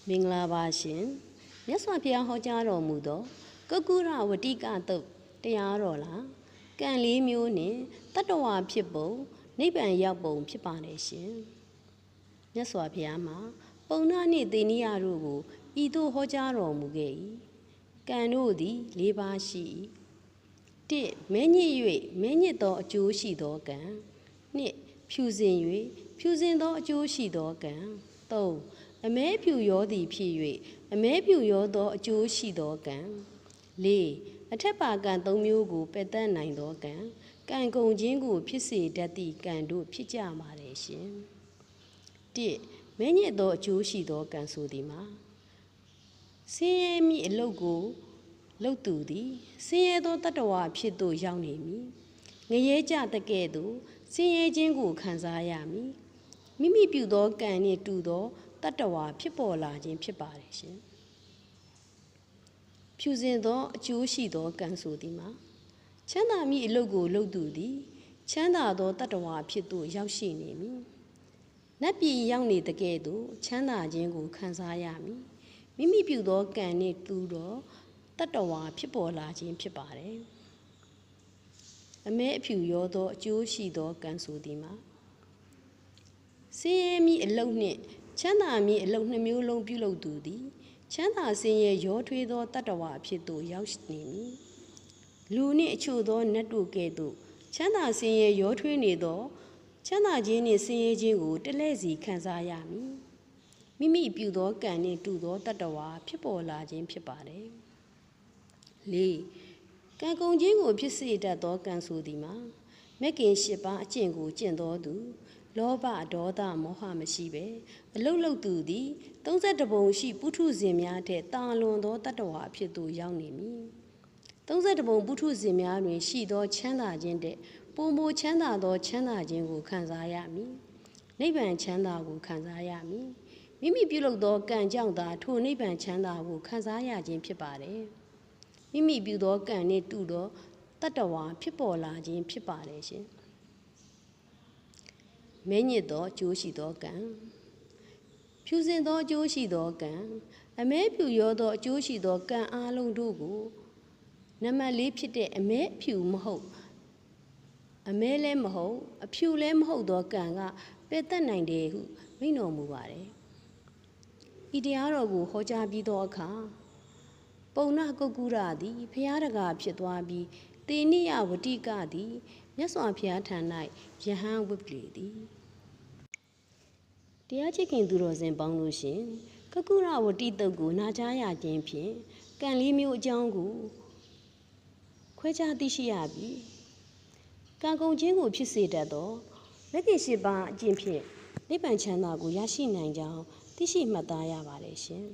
မင်္ဂလာပါရှင်မြတ်စွာဘုရားဟောကြားတော်မူသောကုက္ကုရဝတိကတုတ်တရားတော်လားကံလေးမျိုးနှင့်တတ္တဝါဖြစ်ပုံနိဗ္ဗာန်ရောက်ပုံဖြစ်ပါတယ်ရှင်မြတ်စွာဘုရားမှာပုံနာနှင့်သေနိယတို့ကိုဤသို့ဟောကြားတော်မူခဲ့၏ကံတို့သည်၄ပါးရှိ၏1မဲညစ်၍မဲညစ်သောအကျိုးရှိသောကံ2ဖြူစင်၍ဖြူစင်သောအကျိုးရှိသောကံ3အမဲဖြူရောသည်ဖြစ်၍အမဲဖြူရောသောအကျိုးရှိသောကံ4အထက်ပါကံ3မျိုးကိုပယ်တတ်နိုင်သောကံကံကုန်ခြင်းကိုဖြစ်စေတတ်သည့်ကံတို့ဖြစ်ကြပါတယ်ရှင်1မဲညစ်သောအကျိုးရှိသောကံဆိုသည်မှာဆင်းရဲမိအလုတ်ကိုလှုပ်သူသည်ဆင်းရဲသောတတ္တဝါဖြစ်သို့ရောက်နေမည်ငရဲကြတကဲ့သို့ဆင်းရဲခြင်းကိုခံစားရမည်မိမိပြုသောကံနှင့်တူသောတတ္တဝါဖြစ်ပေါ်လာခြင်းဖြစ်ပါတယ်ရှင်ဖြူစင်သောအကျိုးရှိသောကံဆိုသည်မှာချမ်းသာမိအလုတ်ကိုလှုပ်သူသည်ချမ်းသာသောတတ္တဝါဖြစ်သို့ရောက်ရှိနေမည်နတ်ပြည်ရောက်နေတကဲ့သို့ချမ်းသာခြင်းကိုခံစားရမည်မိမိပြုသောကံနှင့်တူသောတတ္တဝါဖြစ်ပေါ်လာခြင်းဖြစ်ပါတယ်အမဲအဖြူရောသောအကျိုးရှိသောကံဆိုသည်မှာဆင်းရဲမိအလုတ်နှင့်ချမ်းသာမိအလုတ်နှမျိုးလုံးပြုလုပ်သူသည်ချမ်းသာဆင်းရဲရောထွေးသောတတ္တဝါဖြစ်သို့ရောက်နေမည်လူနှင့်အချို့သောနတ်တို့ကဲ့သို့ချမ်းသာဆင်းရဲရောထွေးနေသောချမ်းသာခြင်းနှင့်ဆင်းရဲခြင်းကိုတလဲစီခံစားရမည်မိမိပြုသောကံနှင့်တူသောတတ္တဝါဖြစ်ပေါ်လာခြင်းဖြစ်ပါတယ်၄ကံကုန်ခြင်းကိုဖြစ်စေတတ်သောကံဆိုသည်မှာမဂ်ကင်၈ပါးအကျင့်ကိုကျင့်သောသူလောဘဒေါသမောဟမရှိပဲအလုတ်လုတ်သူသည်32ပုံရှိပုထုဇဉ်များထက်တာလွန်သောတတ္တဝါဖြစ်သို့ရောက်နေမည်32ပုံပုထုဇဉ်များတွင်ရှိသောချမ်းသာခြင်းတဲ့ပုံမိုချမ်းသာသောချမ်းသာခြင်းကိုခံစားရမည်နိဗ္ဗာန်ချမ်းသာကိုခံစားရမည်မိမိပြုလုပ်သောကံကြောင့်သာထိုနိဗ္ဗာန်ချမ်းသာကိုခံစားရခြင်းဖြစ်ပါတယ်မိမိပြုသောကံနှင့်တူသောတတ္တဝါဖြစ်ပေါ်လာခြင်းဖြစ်ပါတယ်ရှင်မဲညစ်သောအကျိုးရှိသောကံဖြူစင်သောအကျိုးရှိသောကံအမဲဖြူရောသောအကျိုးရှိသောကံအားလုံးတို့ကိုနံပါတ်၄ဖြစ်တဲ့အမဲဖြူမဟုတ်အမဲလည်းမဟုတ်အဖြူလည်းမဟုတ်သောကံကပယ်တတ်နိုင်တယ်ဟုမိန့်တော်မူပါတယ်ဤတရားတော်ကိုဟောကြားပြီးသောအခါပုံနာကုက္ကုရသည်ဘုရားတကာဖြစ်သွားပြီးသေနိယဝတိကသည်မြတ်စွာဘုရားထံ၌ယဟန်ဝတ်လေသည်တရားချစ်ခင်သူတော်စင်ပေါင်းလို့ရှင်ကုက္ကုရဝတိတုတ်ကိုနာကြားရခြင်းဖြင့်ကံလေးမျိုးအကြောင်းကိုခွဲခြားသိရှိရပြီးကံကုန်ခြင်းကိုဖြစ်စေတတ်သောမဂ်ကင်၈ပါးအကျင့်ဖြင့်နိဗ္ဗာန်ချမ်းသာကိုရရှိနိုင်ကြောင်းသိရှိမှတ်သားရပါတယ်ရှင်